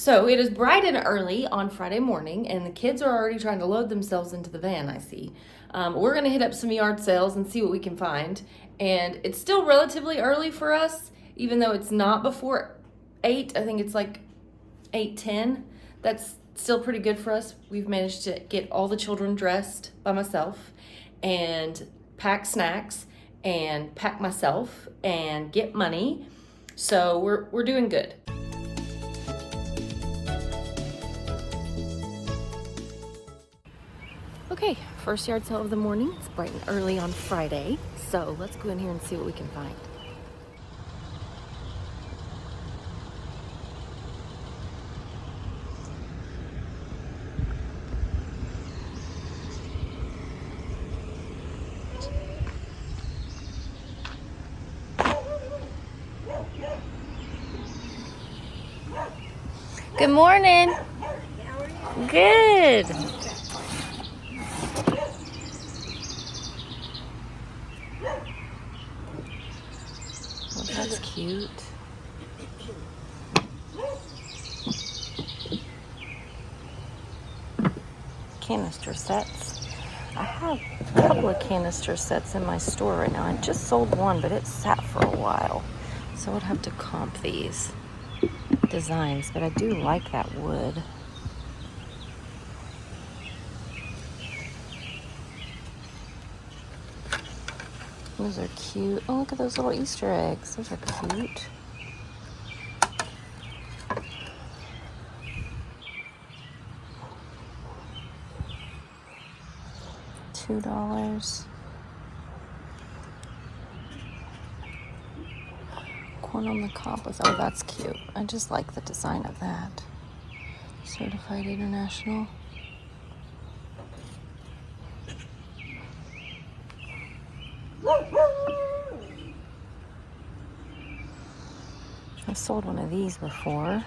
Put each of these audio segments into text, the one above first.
So it is bright and early on Friday morning, and the kids are already trying to load themselves into the van, I see. We're going to hit up some yard sales and see what we can find. And it's still relatively early for us, even though it's not before 8. I think it's like 8:10. That's still pretty good for us. We've managed to get all the children dressed by myself and pack snacks and pack myself and get money. So we're doing good. Okay, first yard sale of the morning. It's bright and early on Friday, so let's go in here and see what we can find. Good morning. How are you? Good. Oh, that's cute. Canister sets. I have a couple of canister sets in my store right now. I just sold one, but it sat for a while. So I would have to comp these designs, but I do like that wood. Those are cute. Oh, look at those little Easter eggs. Those are cute. $2. Corn on the cob with, oh, that's cute. I just like the design of that. Certified International. I've sold one of these before.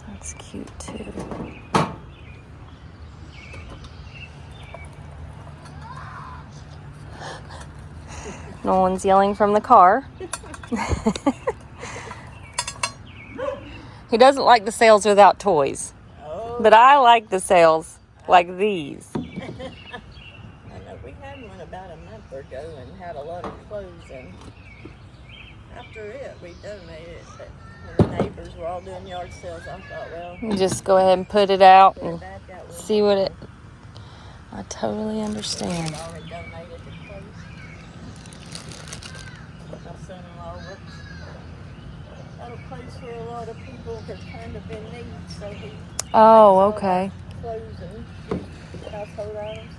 That's cute too. Nolan's yelling from the car. He doesn't like the sales without toys. Oh. But I like the sales like these. I know we had one about a month ago and had a lot of clothes, and after it we donated. But when the neighbors were all doing yard sales, I thought, well, You just go ahead and put it out and back out with see what it... I totally understand. I've already donated the clothes. My son-in-law works at a place where a lot of people have kind of in need, so he Oh, okay. clothes and household items.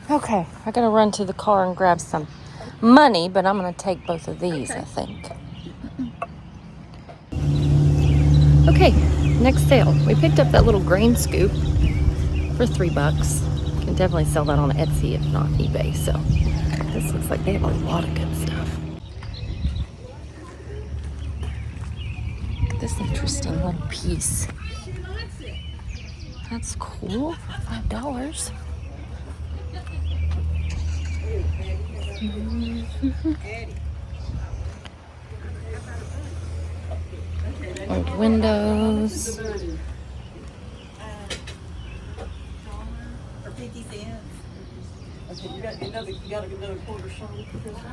Okay, I gotta run to the car and grab some money, but I'm gonna take both of these, I think. Okay, next sale. We picked up that little grain scoop for $3. Can definitely sell that on Etsy, if not eBay. So this looks like they have a lot of good stuff. This interesting little piece. That's cool for $5. Old windows. For 50 cents. Okay, you got another quarter shot.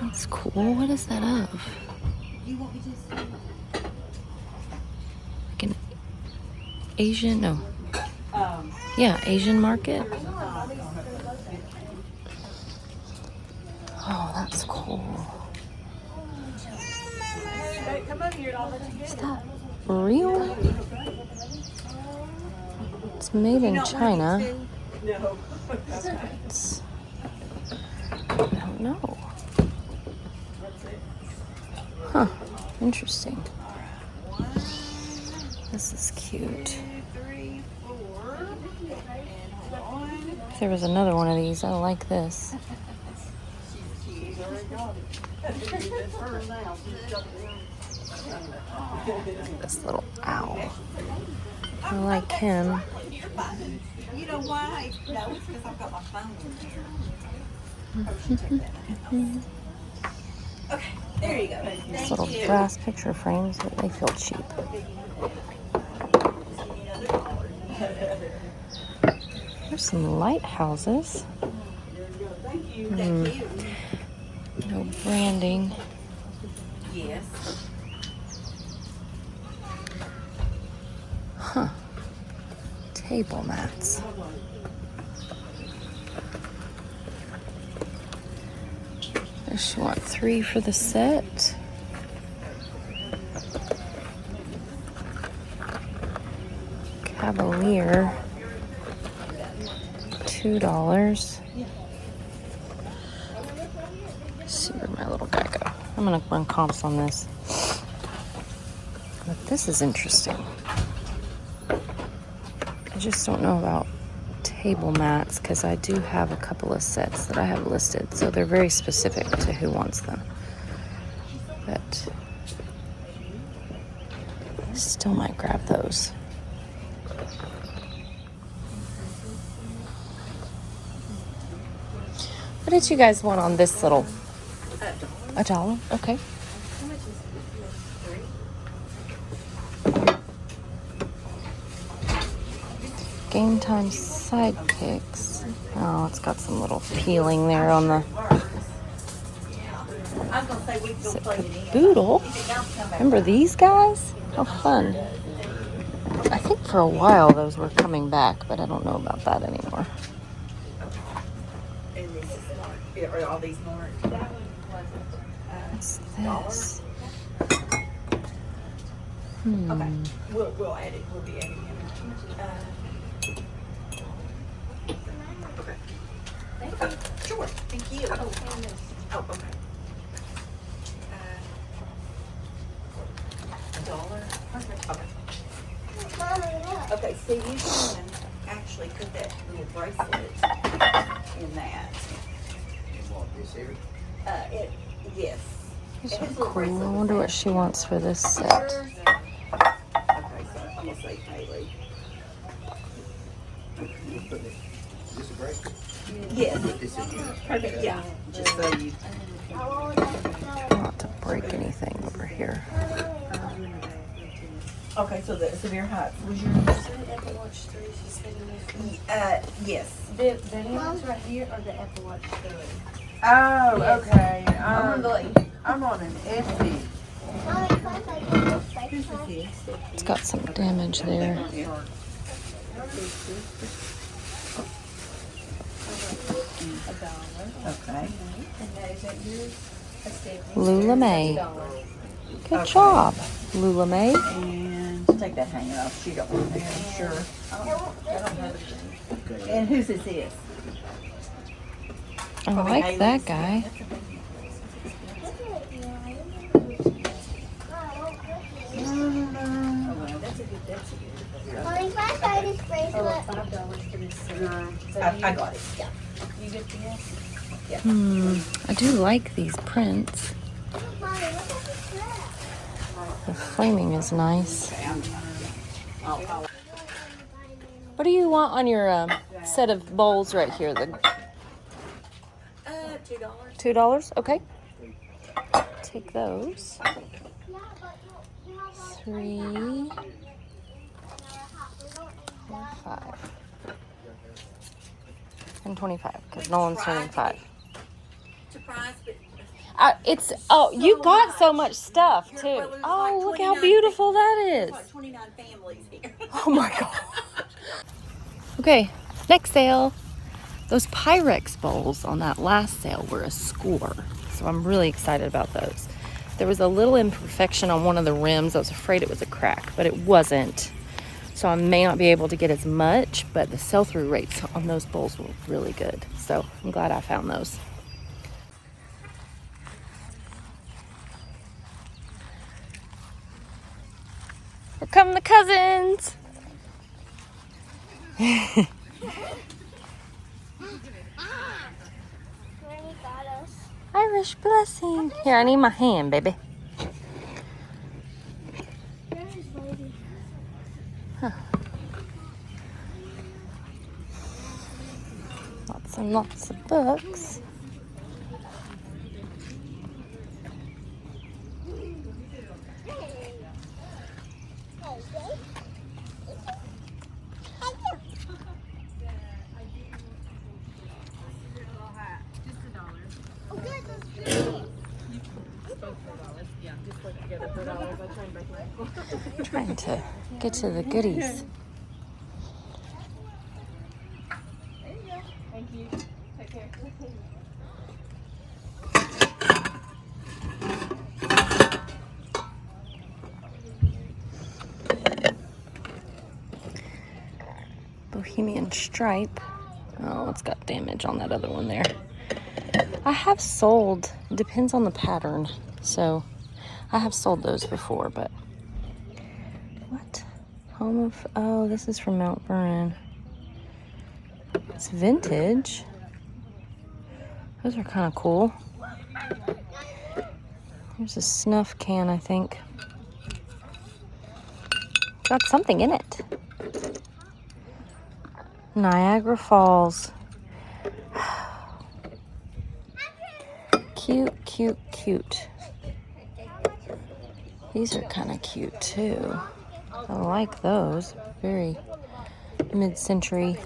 That's cool. What is that of? You want me to? Like an Asian? No. Yeah, Asian market. Oh, that's cool. Come over here, I'll let you get Is that real? It's made in China. No. It's, I don't know. Huh. Interesting. This is cute. 2, 3, 4. And hold on. If there was another one of these, I like this. This little owl. I like him. You know why? No, it's because I've got my phone in here. Okay, there you go. These little brass picture frames, but they feel cheap. There's some lighthouses. No branding. Yes. Huh. Table mats. Does she want 3 for the set? Cavalier. $2. Let's see where my little guy go. I'm gonna run comps on this. But this is interesting. I just don't know about table mats because I do have a couple of sets that I have listed, so they're very specific to who wants them. But I still might grab those. What did you guys want on this little? $1? Okay. Game Time Sidekicks. Oh, it's got some little peeling there on the... Is it Caboodle? Remember these guys? How fun. I think for a while those were coming back, but I don't know about that anymore. And this is marked. Are all these marked? What's this? Okay. We'll add it. We'll be adding it. Okay. Sure. Thank you. Oh, okay. $1. Okay. Okay. So you can actually put that little bracelet in that. Yes. These are cool. I wonder what she wants for this set. Okay, so I'm gonna say Haley. Yes. Perfect. Yeah. Just so you. Not to break anything over here. Okay, so the severe height was your. Apple Watch 3, she said in this. Yes. The handles right here are the Apple Watch 3. Oh, okay. I'm on an SE. It's got some damage there. Okay. And those are yours. Lula May. Good job, Lula May. And take that hanger off. She got one there, I'm sure. And whose is this? I like that guy. $5 for this set. So I got it. Yeah. you get this? I do like these prints. The flaming is nice. What do you want on your set of bowls right here? The $2. $2? Okay. Take those. 3, 4, 5. And 25, because Nolan's turning 5. Surprise, but You got so much stuff too. well, there's Oh, like look how 29 beautiful that there's is. like 29 families here. Oh my god. Okay, next sale. Those Pyrex bowls on that last sale were a score. So I'm really excited about those. There was a little imperfection on one of the rims. I was afraid it was a crack, but it wasn't. So I may not be able to get as much, but the sell-through rates on those bowls were really good. So I'm glad I found those. Here come the cousins. Irish blessing. Here, I need my hand, baby. Huh. Lots and lots of books. Trying to get to the goodies. Thank you. Take care. Bohemian stripe. Oh, it's got damage on that other one there. I have sold, it depends on the pattern. So I have sold those before, but what? Home of, oh, this is from Mount Vernon. It's vintage. Those are kind of cool. There's a snuff can, I think. Got something in it. Niagara Falls. Cute, cute, cute. These are kind of cute too. I like those. Very mid-century.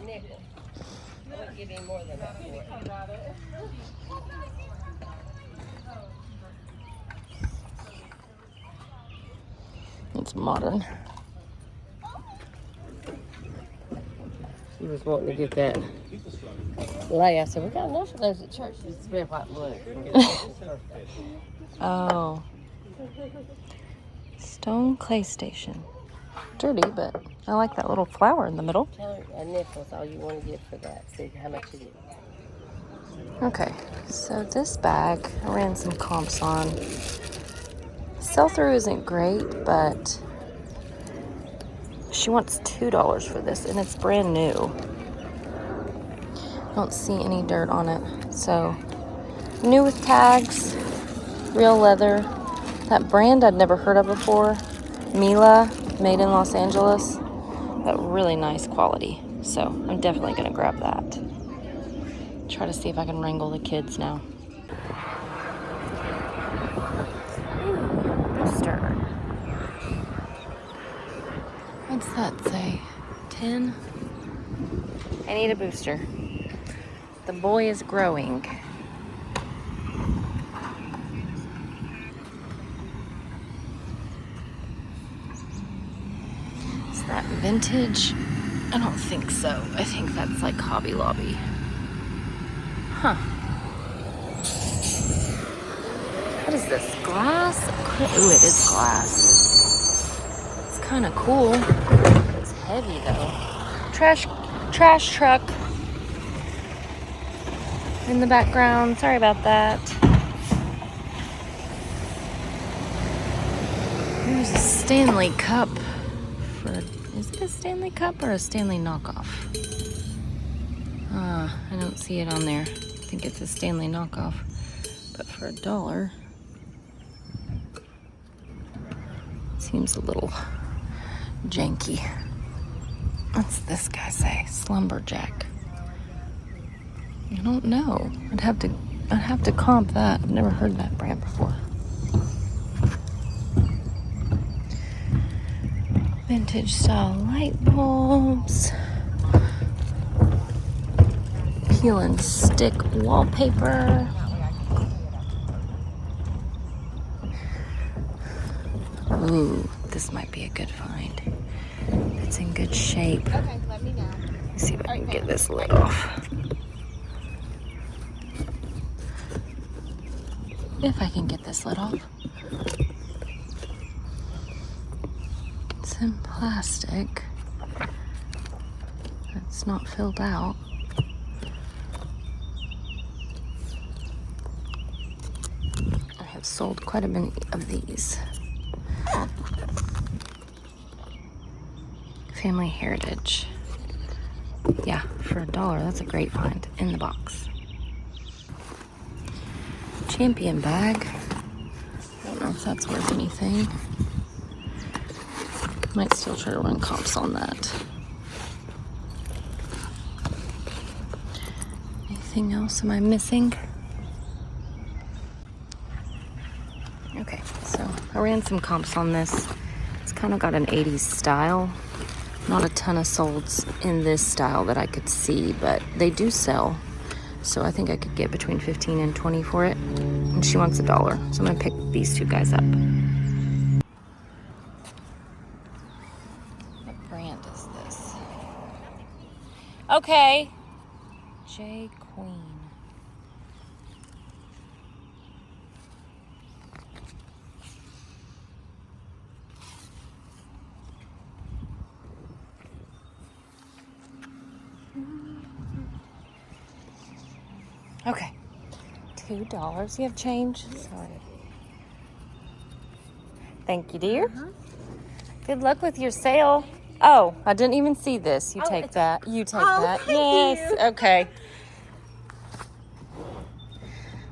It's modern. She was wanting to get that lay. I said, we got enough of those at church. It's red, white, and blue. Oh. Stone clay station. Dirty, but I like that little flower in the middle. Tell her a nickel's all you want to get for that. See how much it is. Okay, so this bag I ran some comps on. Sell-through isn't great, but she wants $2 for this, and it's brand new. I don't see any dirt on it. So, new with tags, real leather. That brand I'd never heard of before, Mila, made in Los Angeles, but really nice quality. So, I'm definitely gonna grab that. Try to see if I can wrangle the kids now. Booster. What's that say? 10? I need a booster. The boy is growing. Is that vintage? I don't think so. I think that's like Hobby Lobby. Huh. What is this? Glass? Ooh, it is glass. It's kind of cool. It's heavy though. Trash truck in the background. Sorry about that. There's a Stanley cup. Is it a Stanley cup or a Stanley knockoff? I don't see it on there. I think it's a Stanley knockoff. But for $1, seems a little janky. What's this guy say? Slumberjack. I don't know. I'd have to comp that. I've never heard that brand before. Vintage style light bulbs. Peel and stick wallpaper. Ooh, this might be a good find. It's in good shape. Okay, let me know. Let's see if I can get this lid off. If I can get this lid off. It's in plastic. It's not filled out. I have sold quite a bit of these. Family Heritage. Yeah, for $1, that's a great find in the box. Champion bag. I don't know if that's worth anything. Might still try to run comps on that. Anything else am I missing? Okay, so I ran some comps on this. It's kind of got an 80s style. Not a ton of solds in this style that I could see, but they do sell. So I think I could get between 15 and 20 for it. And she wants $1, so I'm gonna pick these two guys up. What brand is this? Okay. J Queen. Okay. $2. You have change? Sorry. Thank you, dear. Good luck with your sale. Oh, I didn't even see this. You take that. You take that. Yes. Okay.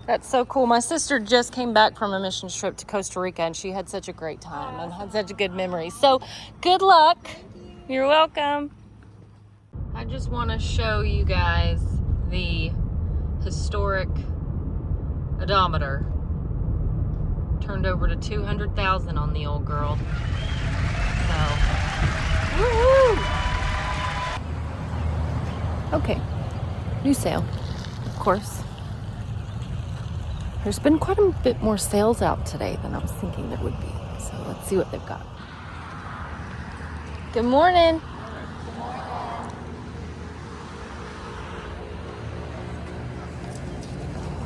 That's so cool. My sister just came back from a missions trip to Costa Rica, and she had such a great time and had such a good memory. So, good luck. You're welcome. I just want to show you guys the historic odometer. Turned over to 200,000 on the old girl. So, woohoo! Okay, new sale, of course. There's been quite a bit more sales out today than I was thinking there would be. So let's see what they've got. Good morning.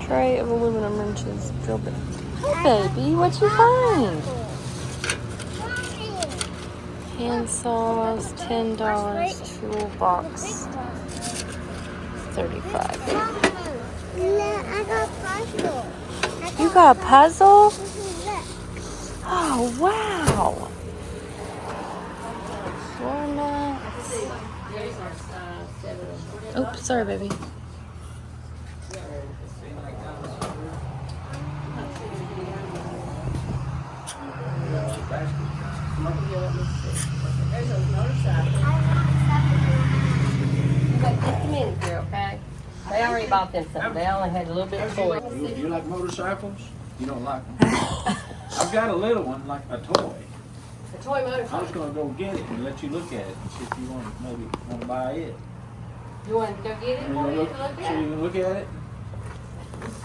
Tray of aluminum wrenches, drill bit. Hi, baby. What you find? Hand saws, $10. Toolbox, $35. I got puzzle. You got a puzzle? Look. Oh, wow. Floor mats. Oops, sorry, baby. Just a minute here, okay? They already bought them something. They only had a little bit of toy. You like motorcycles? You don't like them? I've got a little one, like a toy. A toy I was motorcycle. gonna go get it and let you look at it and see if you want to buy it. You want to go get it You for wanna you look, to look so you at? can look at it?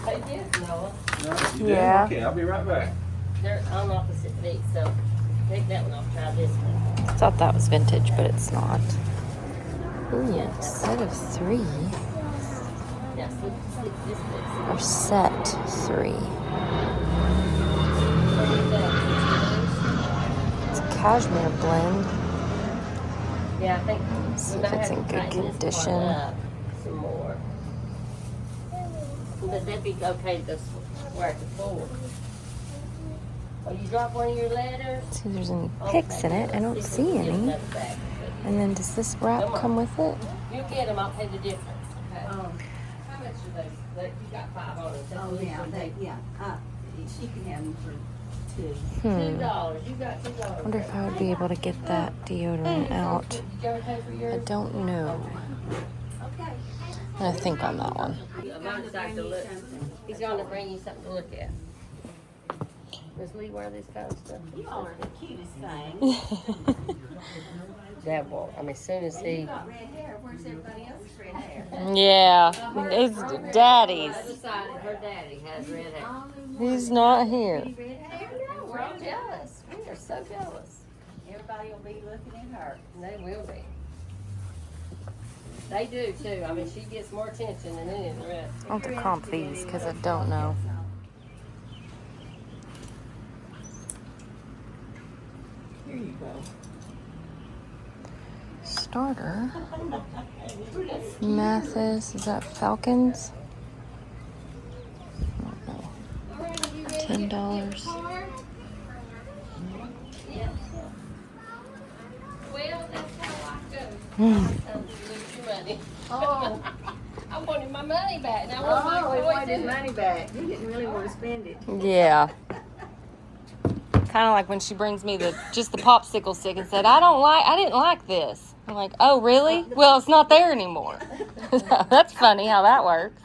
They did, Noah. No, you Yeah. did? Okay, I'll be right back. They're on opposite feet, so take that one off. Try this one. I thought that was vintage, but it's not. Ooh, set of 3. Yeah, slip this way. Or set 3. It's a cashmere blend. Yeah, I think See we if might it's have in to good tighten this condition. one up some more. But that'd be okay to go square to forward. Oh, you drop one of your letters? See if there's any picks in it. I don't see any. And then does this wrap come with it? You get them, I'll pay the difference. Okay. How much are those? You got 5 on it. Oh, yeah, she can have them for $2. $2. You got $2. I wonder if I would be able to get that deodorant out. Did you ever pay for I yours? don't know. Okay. I'm gonna think on that one. He's going to bring you something to look at. Does Lee wear this kind of stuff? You all are the cutest thing. Dad won't. I mean, as soon as he... Got red hair. Where's everybody else's red hair? Yeah, it's daddy's. I decided her daddy has red hair. He's not here. Red hair? We're all jealous. We are so jealous. Everybody will be looking at her. They will be. They do too. I mean, she gets more attention than any of the rest. I'll have to comp these because I don't know. Here you go. Starter. Mathis. Is that Falcons? I don't know. $10. Well, that's how I Oh, I wanted my money back. Now oh, he wanted his money back. He didn't really want to spend it. Yeah. Kind of like when she brings me just the popsicle stick and said, I didn't like this. I'm like, oh, really? Well, it's not there anymore. That's funny how that works.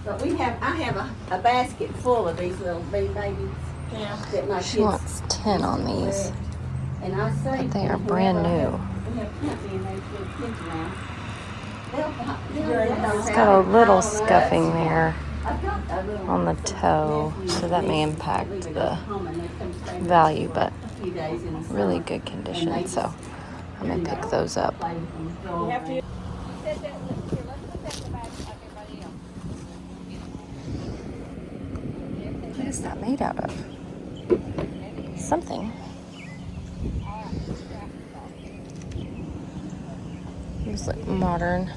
But I have a basket full of these little babies. Yeah. That my She kids wants 10 on these. And I say, But they are brand new. We have plenty in those little kids now. It's got a little scuffing there on the toe, so that may impact the value, but really good condition, so I'm going to pick those up. What is that made out of? Something. Looks like modern.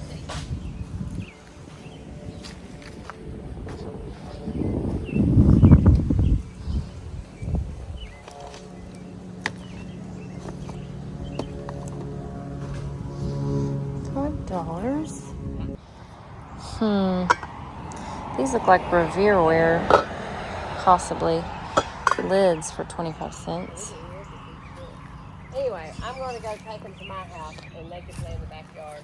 $5. These look like Revere wear, possibly. Lids for 25 cents. Anyway, I'm going to go take them to my house and they can play in the backyard.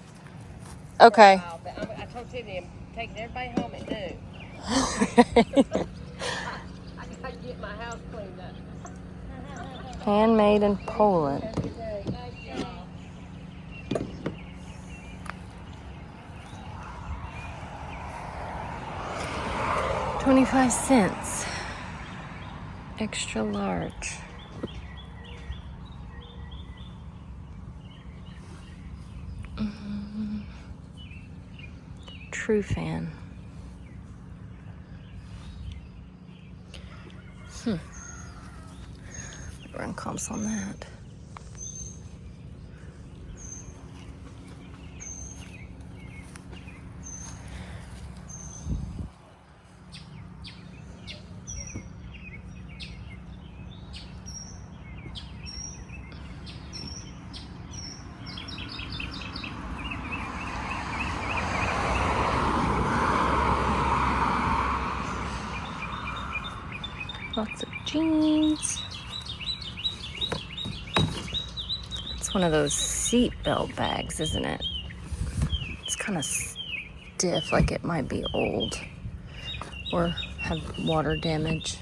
Okay. I told Tiffany I'm taking everybody home at noon. I gotta get my house cleaned up. Handmade in Poland. $0.25. Extra large. True fan. Run comps on that. Lots of jeans. It's one of those seat belt bags, isn't it? It's kind of stiff, like it might be old or have water damage.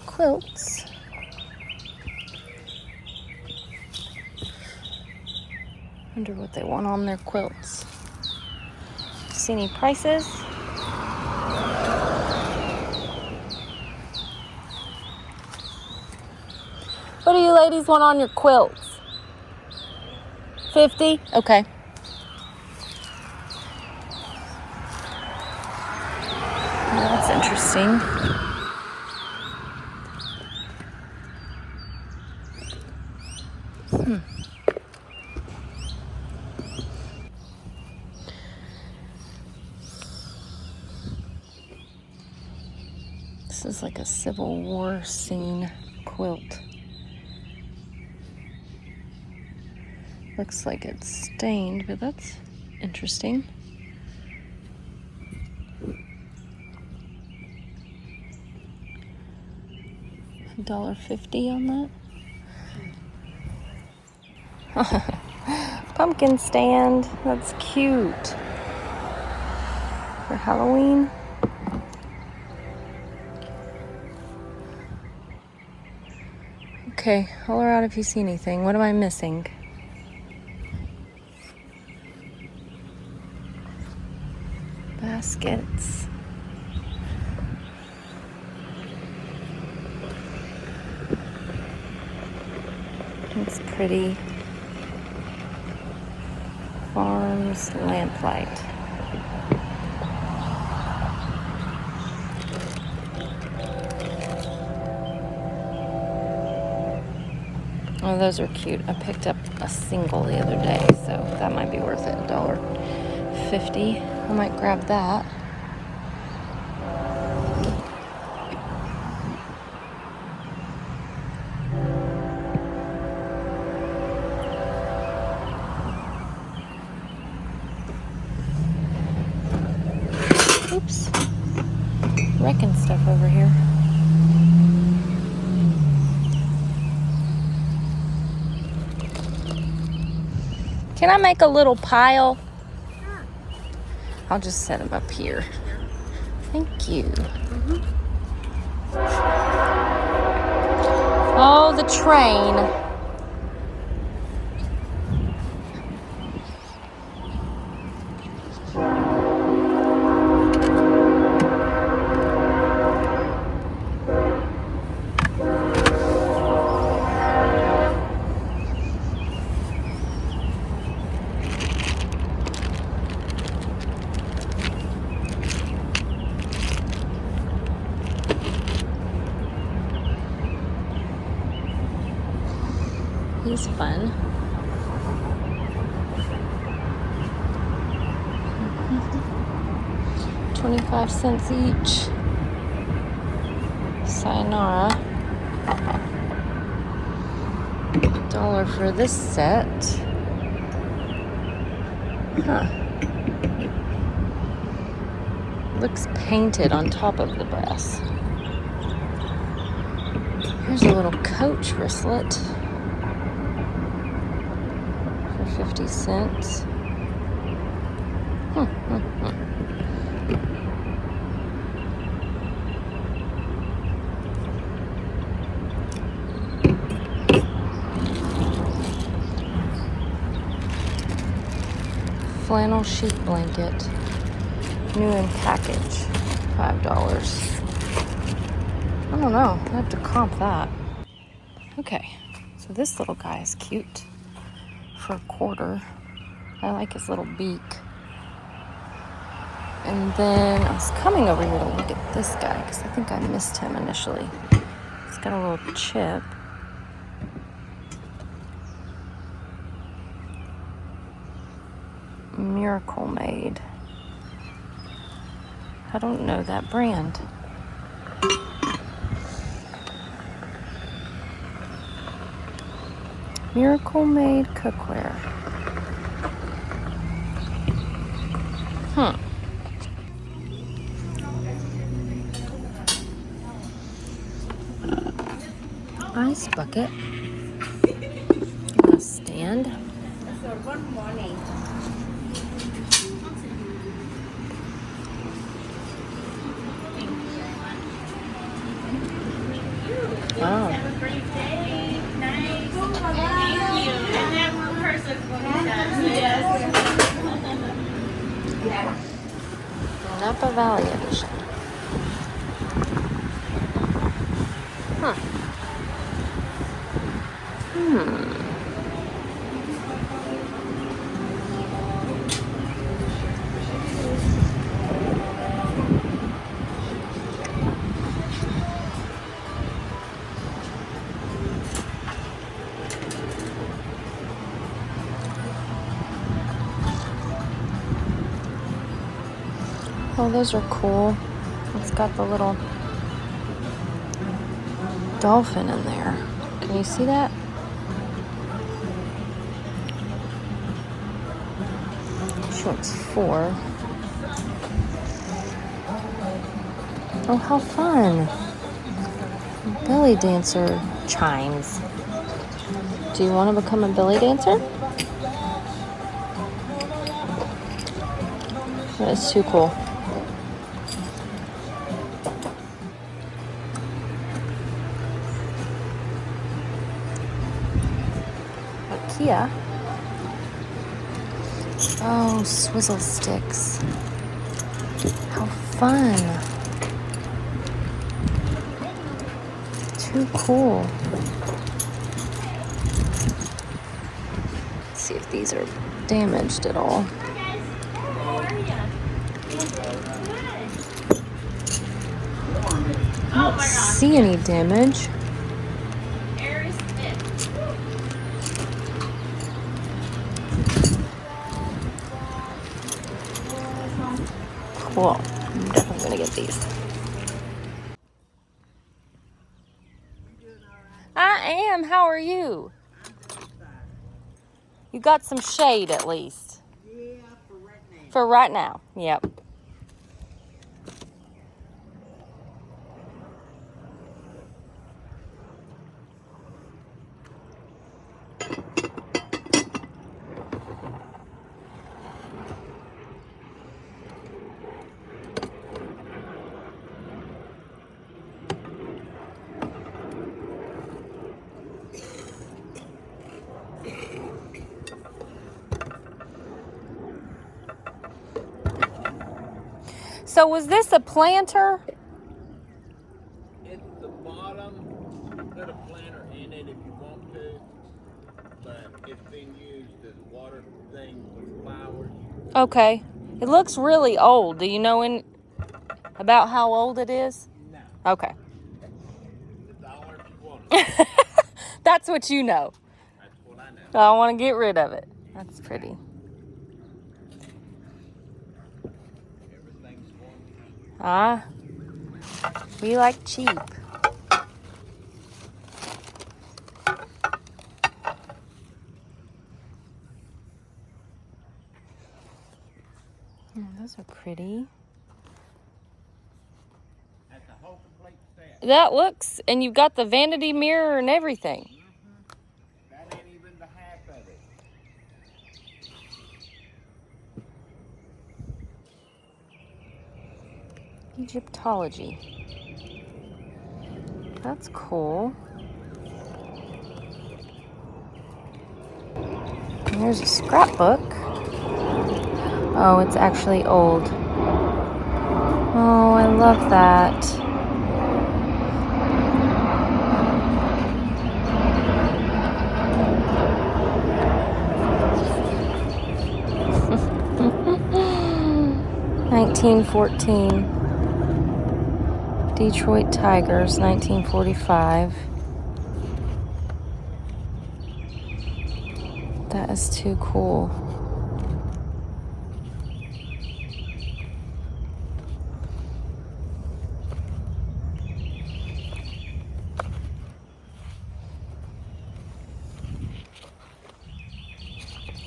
Quilts. Wonder what they want on their quilts. See any prices? What do you ladies want on your quilts? 50? Okay. Well, that's interesting. This is like a Civil War scene quilt. Looks like it's stained, but that's interesting. $1.50 on that. Pumpkin stand. That's cute. For Halloween. Okay, holler out if you see anything. What am I missing? Baskets. It's pretty. Farms lamplight. Oh, those are cute. I picked up a single the other day, so that might be worth it. $1.50. I might grab that. Oops. Wrecking stuff over here. Can I make a little pile? I'll just set them up here. Thank you. Oh, the train. He's fun. $0.25 each. Sayonara. $1 for this set. Huh. Looks painted on top of the brass. Here's a little coach wristlet for 50 cents. Flannel sheet blanket, new in package, $5. I don't know, I have to comp that. Okay, so this little guy is cute for $1. I like his little beak. And then I was coming over here to look at this guy because I think I missed him initially. He's got a little chip. Miracle Made. I don't know that brand. Miracle Made cookware. Ice bucket. A stand. Wow. Napa Valley edition. Oh, those are cool. It's got the little dolphin in there. Can you see that? She wants 4. Oh, how fun. Belly dancer chimes. Do you want to become a belly dancer? That is too cool. IKEA. Oh, swizzle sticks. How fun. Too cool. Let's see if these are damaged at all. I don't see any damage. Cool. I'm definitely gonna get these. I am. How are you? You got some shade at least. Yeah, for right now. For right now. Yep. So was this a planter? It's the bottom. Put a planter in it if you want to, but it's been used as a water thing with flowers. Okay. It looks really old. Do you know about how old it is? No, Okay. $1 if you want it. That's what you know. That's what I know. I want to get rid of it. That's pretty. Everything's going. Ah, we like cheap. Those are pretty. That's a whole complete set. That looks, and you've got the vanity mirror and everything. That ain't even the half of it. Egyptology. That's cool. And there's a scrapbook. Oh, it's actually old. Oh, I love that. (1914) Detroit Tigers, 1945. That is too cool.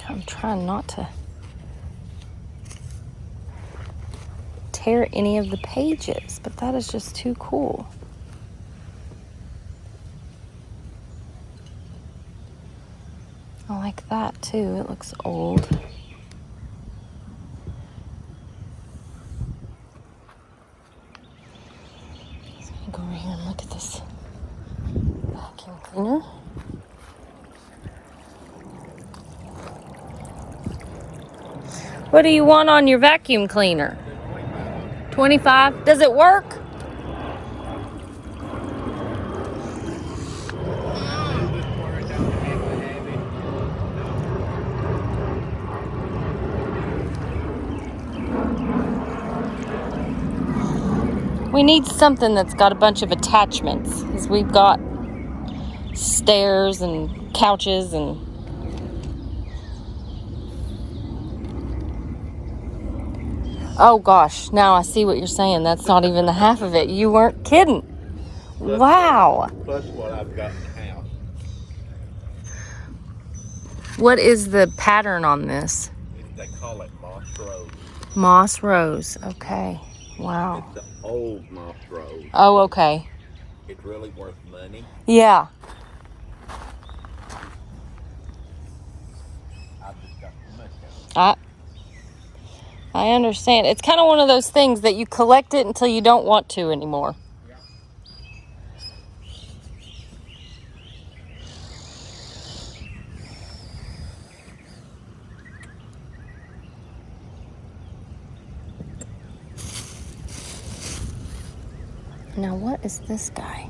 I'm trying not to tear any of the pages, but that is just too cool. I like that too. It looks old. So I'm gonna go over here and look at this vacuum cleaner. What do you want on your vacuum cleaner? 25. Does it work? We need something that's got a bunch of attachments, because we've got stairs and couches and... Oh gosh, now I see what you're saying. That's not even the half of it. You weren't kidding. Wow. Plus what I've got in the house. What is the pattern on this? They call it moss rose. Moss rose. Okay. Wow. It's the old moss rose. Oh, okay. It's really worth money. Yeah. I've just got too much of it. I understand. It's kind of one of those things that you collect it until you don't want to anymore. Yeah. Now, what is this guy?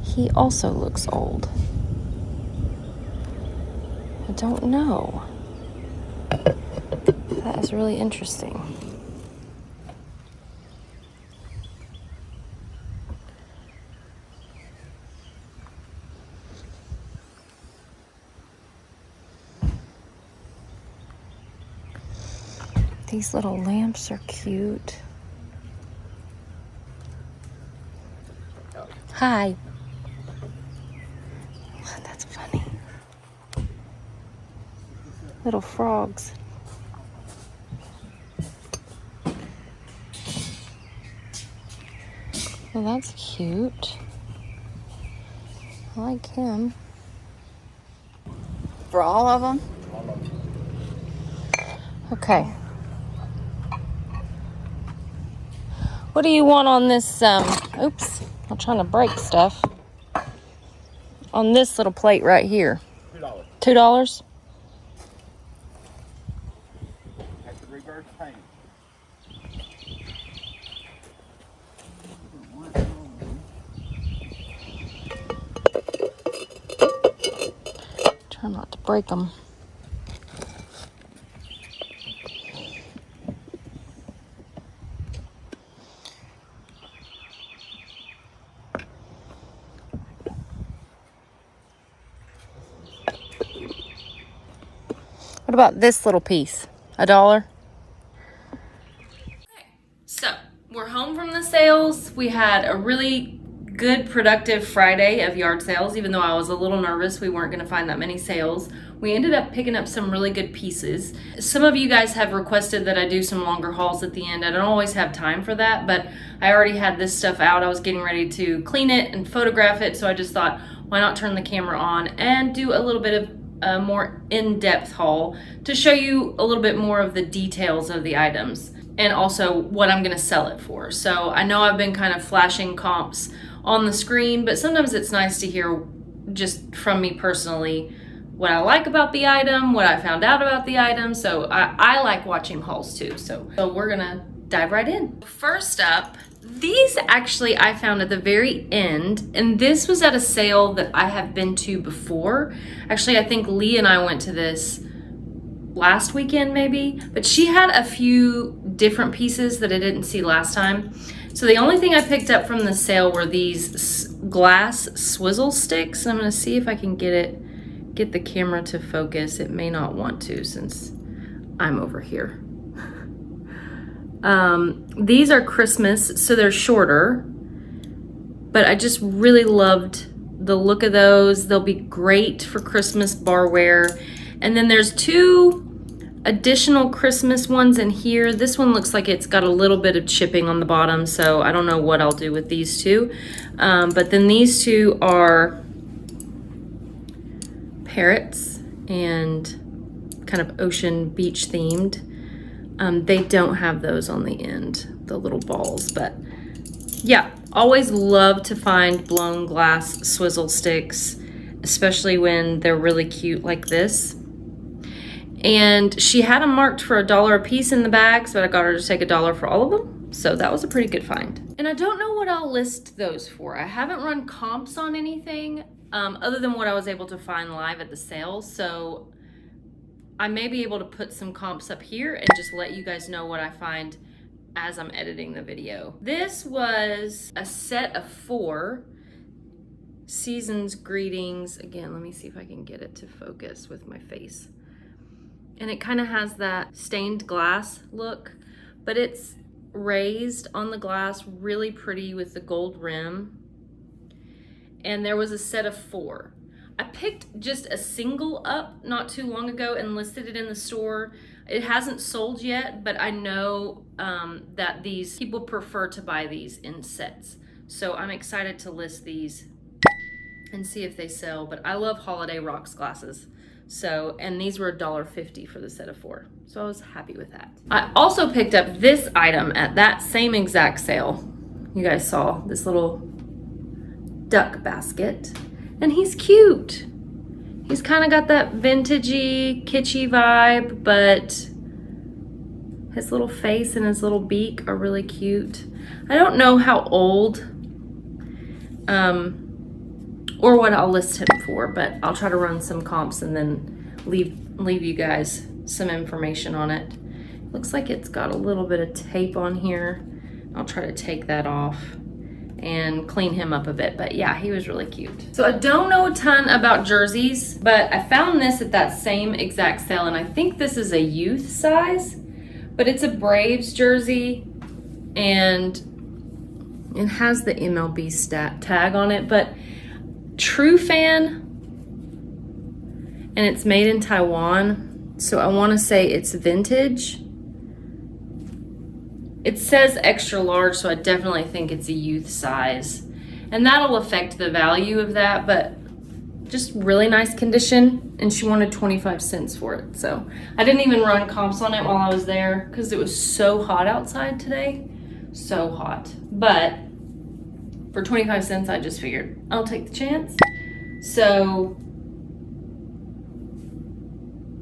He also looks old. I don't know. That is really interesting. These little lamps are cute. Hi. That's funny. Little frogs. Well, that's cute. I like him. For all of them? Okay. What do you want on this, oops, I'm trying to break stuff. On this little plate right here. $2. $2? That's the reverse paint. Try not to break them. What about this little piece? $1? So, we're home from the sales. We had a really good, productive Friday of yard sales, even though I was a little nervous we weren't going to find that many sales. We ended up picking up some really good pieces. Some of you guys have requested that I do some longer hauls at the end. I don't always have time for that, but I already had this stuff out. I was getting ready to clean it and photograph it, so I just thought, why not turn the camera on and do a little bit of a more in-depth haul to show you a little bit more of the details of the items and also what I'm gonna sell it for. So I know I've been kind of flashing comps on the screen, but sometimes it's nice to hear just from me personally what I like about the item, what I found out about the item. So I like watching hauls too. So we're gonna dive right in. First up, these actually I found at the very end, and this was at a sale that I have been to before. Actually, I think Lee and I went to this last weekend maybe, but she had a few different pieces that I didn't see last time. So the only thing I picked up from the sale were these glass swizzle sticks. I'm gonna see if I can get the camera to focus. It may not want to since I'm over here. These are Christmas, so they're shorter, but I just really loved the look of those. They'll be great for Christmas barware. And then there's two additional Christmas ones in here. This one looks like it's got a little bit of chipping on the bottom, so I don't know what I'll do with these two. But then these two are parrots and kind of ocean beach themed. They don't have those on the end, the little balls, but yeah, always love to find blown glass swizzle sticks, especially when they're really cute like this. And she had them marked for $1 a piece in the bags, but I got her to take $1 for all of them. So that was a pretty good find. And I don't know what I'll list those for. I haven't run comps on anything other than what I was able to find live at the sale. So I may be able to put some comps up here and just let you guys know what I find as I'm editing the video. This was a set of 4 Season's Greetings. Again, let me see if I can get it to focus with my face. And it kind of has that stained glass look, but it's raised on the glass, really pretty with the gold rim. And there was a set of 4. I picked just a single up not too long ago and listed it in the store. It hasn't sold yet, but I know that these people prefer to buy these in sets. So I'm excited to list these and see if they sell. But I love Holiday Rocks glasses. So, and these were $1.50 for the set of 4. So I was happy with that. I also picked up this item at that same exact sale. You guys saw this little duck basket. And he's cute. He's kind of got that vintagey, kitschy vibe, but his little face and his little beak are really cute. I don't know how old or what I'll list him for, but I'll try to run some comps and then leave you guys some information on it. Looks like it's got a little bit of tape on here. I'll try to take that off and clean him up a bit, but yeah, he was really cute. So I don't know a ton about jerseys, but I found this at that same exact sale, and I think this is a youth size, but it's a Braves jersey, and it has the MLB stat tag on it, but true fan, and it's made in Taiwan, so I want to say it's vintage. It says extra large, so I definitely think it's a youth size. And that'll affect the value of that, but just really nice condition. And she wanted 25 cents for it. So I didn't even run comps on it while I was there because it was so hot outside today. So hot. But for 25 cents, I just figured I'll take the chance. So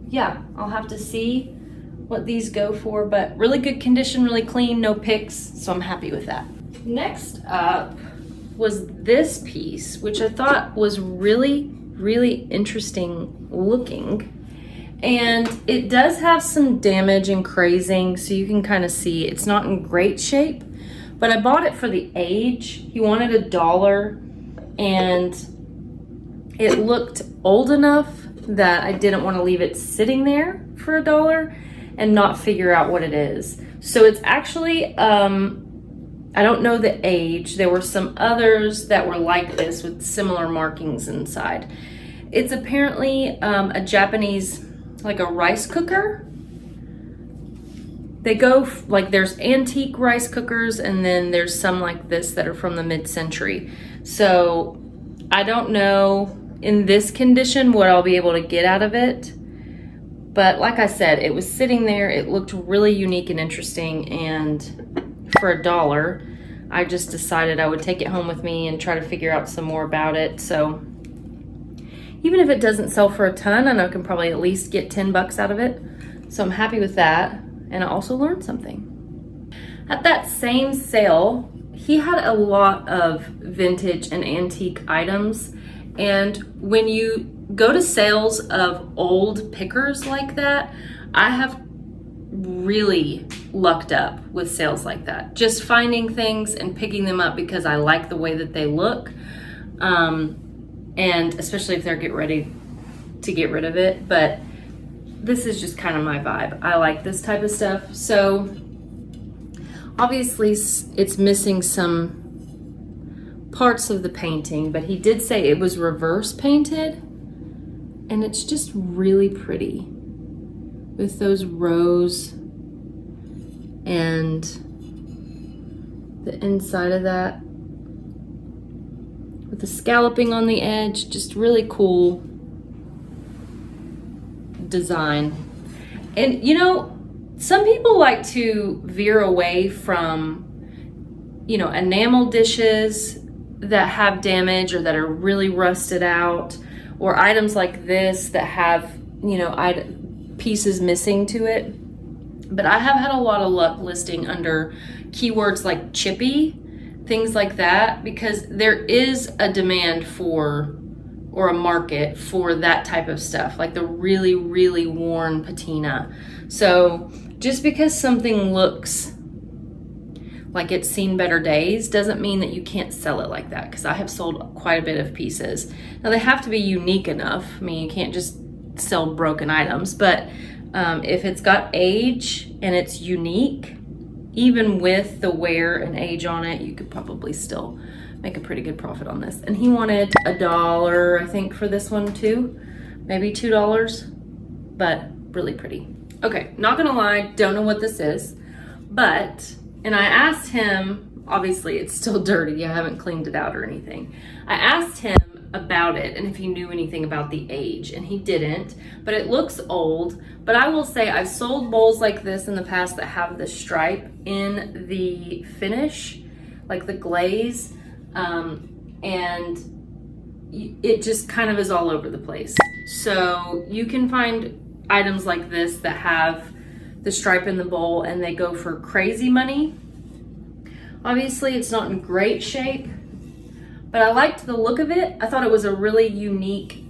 yeah, I'll have to see what these go for, but really good condition, really clean, no picks, so I'm happy with that. Next up was this piece, which I thought was really really interesting looking. And it does have some damage and crazing, so you can kind of see it's not in great shape, but I bought it for the age. He wanted $1, and it looked old enough that I didn't want to leave it sitting there for $1 and not figure out what it is. So it's actually, I don't know the age. There were some others that were like this with similar markings inside. It's apparently a Japanese, like a rice cooker. They go like there's antique rice cookers, and then there's some like this that are from the mid-century. So I don't know in this condition what I'll be able to get out of it. But like I said, it was sitting there. It looked really unique and interesting. And for $1, I just decided I would take it home with me and try to figure out some more about it. So even if it doesn't sell for a ton, I know I can probably at least get 10 bucks out of it. So I'm happy with that. And I also learned something. At that same sale, he had a lot of vintage and antique items. And when you go to sales of old pickers like that, I have really lucked up with sales like that. Just finding things and picking them up because I like the way that they look. And especially if they're getting ready to get rid of it. But this is just kind of my vibe. I like this type of stuff. So obviously it's missing some parts of the painting, but he did say it was reverse painted, and it's just really pretty with those rows and the inside of that with the scalloping on the edge. Just really cool design. And you know, some people like to veer away from, you know, enamel dishes that have damage or that are really rusted out, or items like this that have, you know, pieces missing to it. But I have had a lot of luck listing under keywords like chippy, things like that, because there is a demand for, or a market for that type of stuff, like the really, really worn patina. So just because something looks like it's seen better days doesn't mean that you can't sell it like that, because I have sold quite a bit of pieces. Now they have to be unique enough. I mean, you can't just sell broken items, but if it's got age and it's unique, even with the wear and age on it, you could probably still make a pretty good profit on this. And he wanted $1, I think, for this one too, maybe $2, but really pretty. Okay, not gonna lie, don't know what this is, but, and I asked him, obviously it's still dirty, I haven't cleaned it out or anything. I asked him about it and if he knew anything about the age, and he didn't, but it looks old. But I will say I've sold bowls like this in the past that have the stripe in the finish, like the glaze, and it just kind of is all over the place. So you can find items like this that have the stripe in the bowl and they go for crazy money. Obviously it's not in great shape, but I liked the look of it. I thought it was a really unique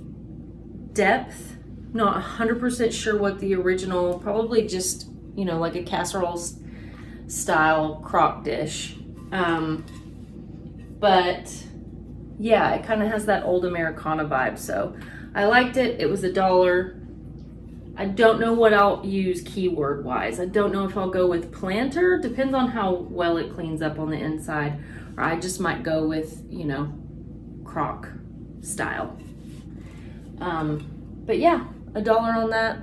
depth. Not 100% sure what the original, probably just, you know, like a casserole style crock dish. But yeah, it kind of has that old Americana vibe. So I liked it. It was $1. I don't know what I'll use keyword wise. I don't know if I'll go with planter. Depends on how well it cleans up on the inside. Or I just might go with, you know, crock style. But yeah, $1 on that.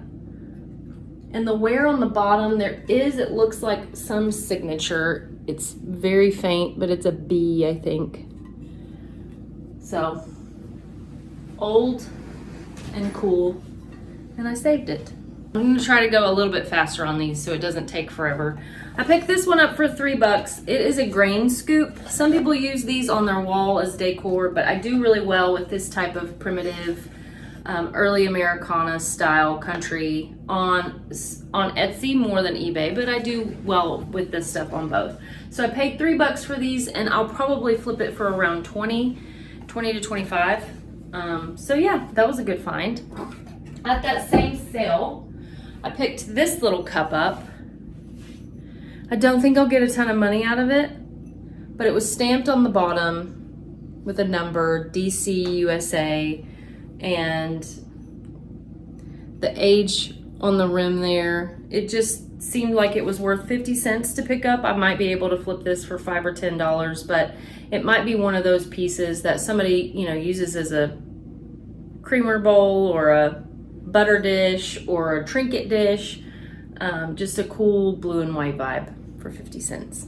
And the wear on the bottom, it looks like some signature. It's very faint, but it's a B, I think. So, old and cool. And I saved it. I'm gonna try to go a little bit faster on these so it doesn't take forever. I picked this one up for $3. It is a grain scoop. Some people use these on their wall as decor, but I do really well with this type of primitive, early Americana style country on Etsy more than eBay, but I do well with this stuff on both. So I paid $3 for these, and I'll probably flip it for around 20 to 25. So yeah, that was a good find. At that same sale, I picked this little cup up. I don't think I'll get a ton of money out of it, but it was stamped on the bottom with a number, DC, USA, and the age on the rim there. It just seemed like it was worth 50 cents to pick up. I might be able to flip this for $5 or $10, but it might be one of those pieces that somebody, you know, uses as a creamer bowl or a butter dish or a trinket dish. Just a cool blue and white vibe for 50 cents.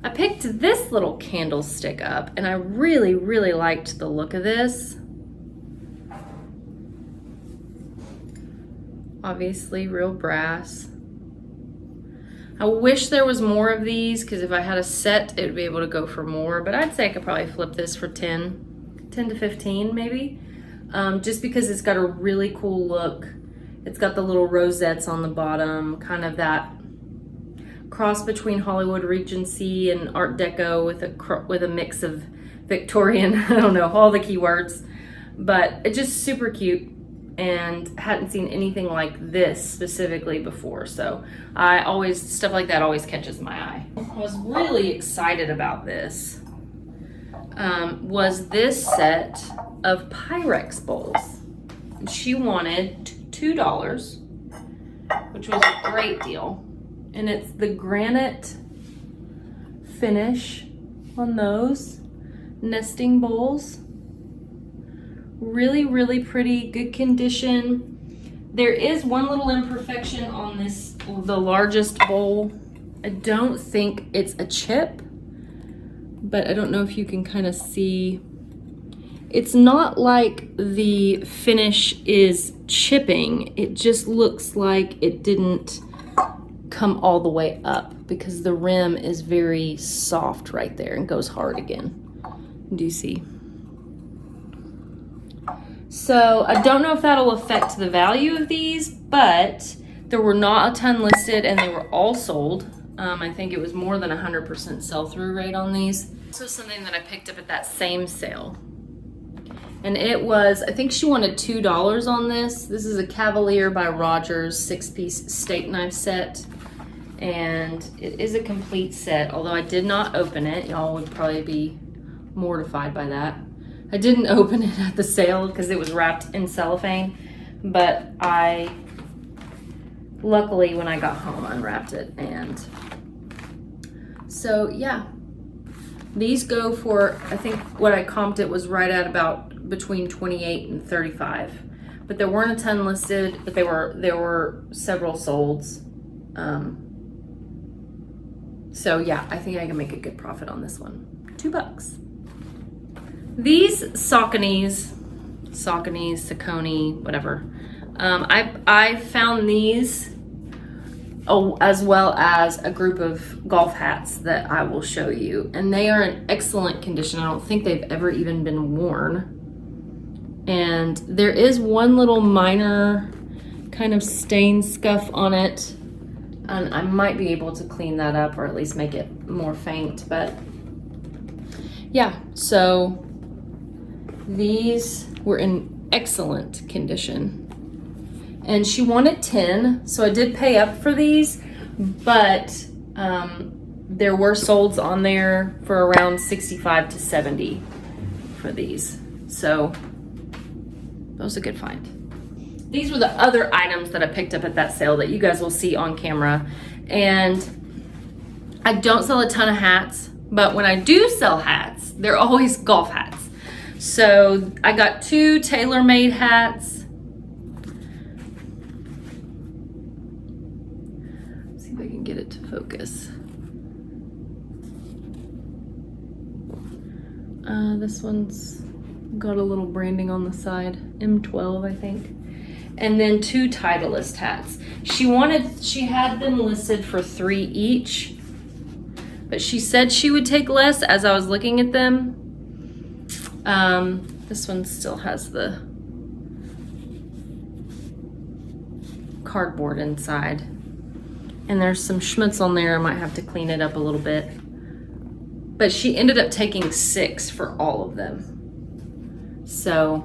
I picked this little candlestick up and I really, really liked the look of this. Obviously real brass. I wish there was more of these, because if I had a set, it would be able to go for more, but I'd say I could probably flip this for 10 to 15 maybe. Just because it's got a really cool look. It's got the little rosettes on the bottom, kind of that cross between Hollywood Regency and Art Deco with a mix of Victorian, I don't know, all the keywords. But it's just super cute and hadn't seen anything like this specifically before. So stuff like that always catches my eye. I was really excited about this. Was this set of Pyrex bowls. She wanted $2, which was a great deal. And it's the granite finish on those nesting bowls. Really, really pretty, good condition. There is one little imperfection on this, the largest bowl. I don't think it's a chip, but I don't know if you can kind of see. It's not like the finish is chipping. It just looks like it didn't come all the way up because the rim is very soft right there and goes hard again. Do you see? So I don't know if that'll affect the value of these, but there were not a ton listed and they were all sold. I think it was more than 100% sell-through rate on these. This was something that I picked up at that same sale. And it was, I think she wanted $2 on this. This is a Cavalier by Rogers 6-piece steak knife set. And it is a complete set, although I did not open it. Y'all would probably be mortified by that. I didn't open it at the sale because it was wrapped in cellophane, but I, luckily when I got home, unwrapped it. And so yeah, these go for, I think what I comped it was right at about between 28 and 35, but there weren't a ton listed, but there were several solds. So yeah, I think I can make a good profit on this one. $2. These Saucony, whatever. I found these as well as a group of golf hats that I will show you. And they are in excellent condition. I don't think they've ever even been worn. And there is one little minor kind of stain scuff on it. And I might be able to clean that up or at least make it more faint. But yeah, so these were in excellent condition. And she wanted 10, so I did pay up for these, but there were solds on there for around 65 to 70 for these. So that was a good find. These were the other items that I picked up at that sale that you guys will see on camera. And I don't sell a ton of hats, but when I do sell hats, they're always golf hats. So I got 2 tailor-made hats. Let's see if I can get it to focus. This one's got a little branding on the side, M12 I think. And then 2 Titleist hats. She had them listed for $3 each, but she said she would take less as I was looking at them. This one still has the cardboard inside. And there's some schmutz on there. I might have to clean it up a little bit. But she ended up taking 6 for all of them. So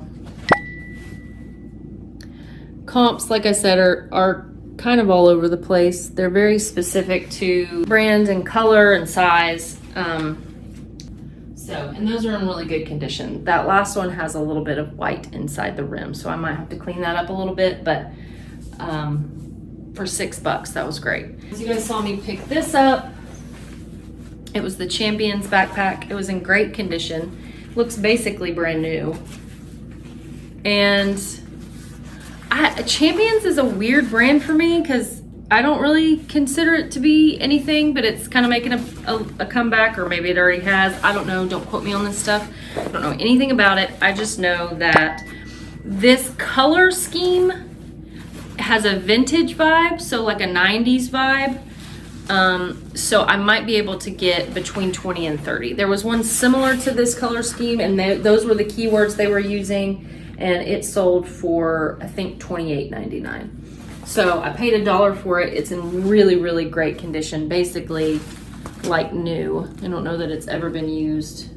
comps, like I said, are kind of all over the place. They're very specific to brand and color and size. And those are in really good condition. That last one has a little bit of white inside the rim, so I might have to clean that up a little bit, but for $6, that was great. As you guys saw me pick this up, it was the Champions backpack. It was in great condition. Looks basically brand new. And Champions is a weird brand for me because I don't really consider it to be anything, but it's kind of making a comeback, or maybe it already has. I don't know. Don't quote me on this stuff. I don't know anything about it. I just know that this color scheme has a vintage vibe, so like a 90s vibe. So I might be able to get between 20 and 30. There was one similar to this color scheme, and those were the keywords they were using, and it sold for, I think, $28.99. So I paid $1 for it. It's in really, really great condition, basically like new. I don't know that it's ever been used.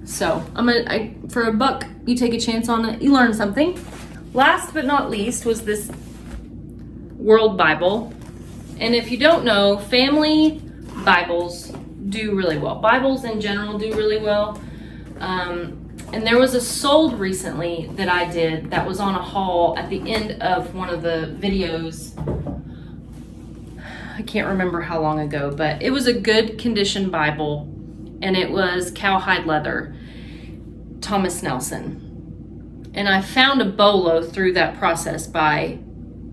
So for $1, you take a chance on it, you learn something. Last but not least was this World Bible. And if you don't know, family Bibles do really well. Bibles in general do really well. And there was a sold recently that I did that was on a haul at the end of one of the videos. I can't remember how long ago, but it was a good condition Bible, and it was cowhide leather, Thomas Nelson. And I found a bolo through that process by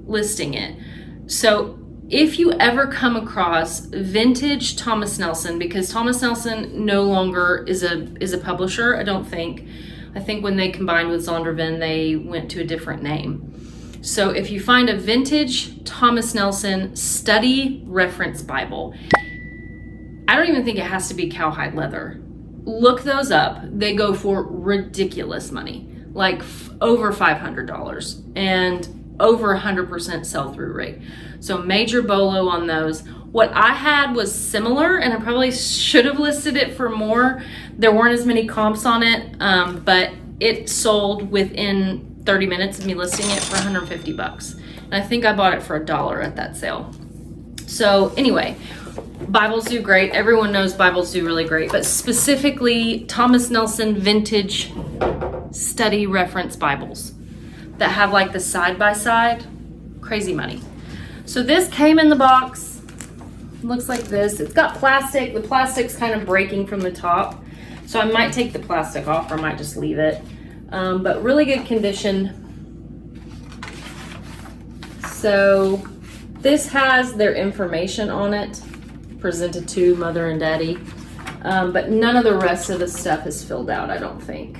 listing it. So if you ever come across vintage Thomas Nelson, because Thomas Nelson no longer is a publisher, I don't think. I think when they combined with Zondervan, they went to a different name. So if you find a vintage Thomas Nelson study reference Bible, I don't even think it has to be cowhide leather. Look those up. They go for ridiculous money, like over $500 and over 100% sell-through rate. So major bolo on those. What I had was similar, and I probably should have listed it for more. There weren't as many comps on it, but it sold within 30 minutes of me listing it for $150. And I think I bought it for $1 at that sale. So anyway, Bibles do great. Everyone knows Bibles do really great, but specifically Thomas Nelson vintage study reference Bibles that have like the side-by-side, crazy money. So this came in the box, looks like this. It's got plastic. The plastic's kind of breaking from the top. So I might take the plastic off, or I might just leave it. But really good condition. So this has their information on it, presented to mother and daddy. But none of the rest of the stuff is filled out, I don't think.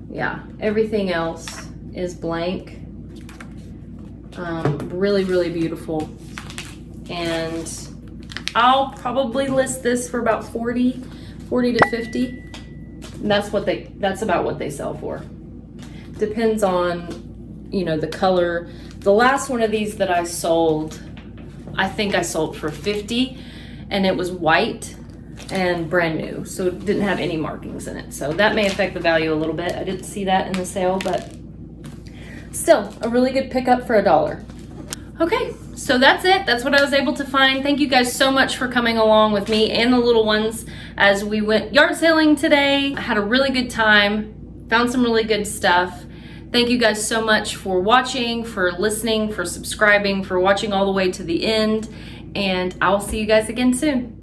Yeah, everything else is blank. Really, really beautiful. And I'll probably list this for about 40 to 50. And that's about what they sell for. Depends on, the color. The last one of these that I sold, I think I sold for 50, and it was white and brand new. So it didn't have any markings in it. So that may affect the value a little bit. I didn't see that in the sale, but still a really good pickup for $1. Okay, so that's it. That's what I was able to find. Thank you guys so much for coming along with me and the little ones as we went yard sailing today. I had a really good time, found some really good stuff. Thank you guys so much for watching, for listening, for subscribing, for watching all the way to the end, and I'll see you guys again soon.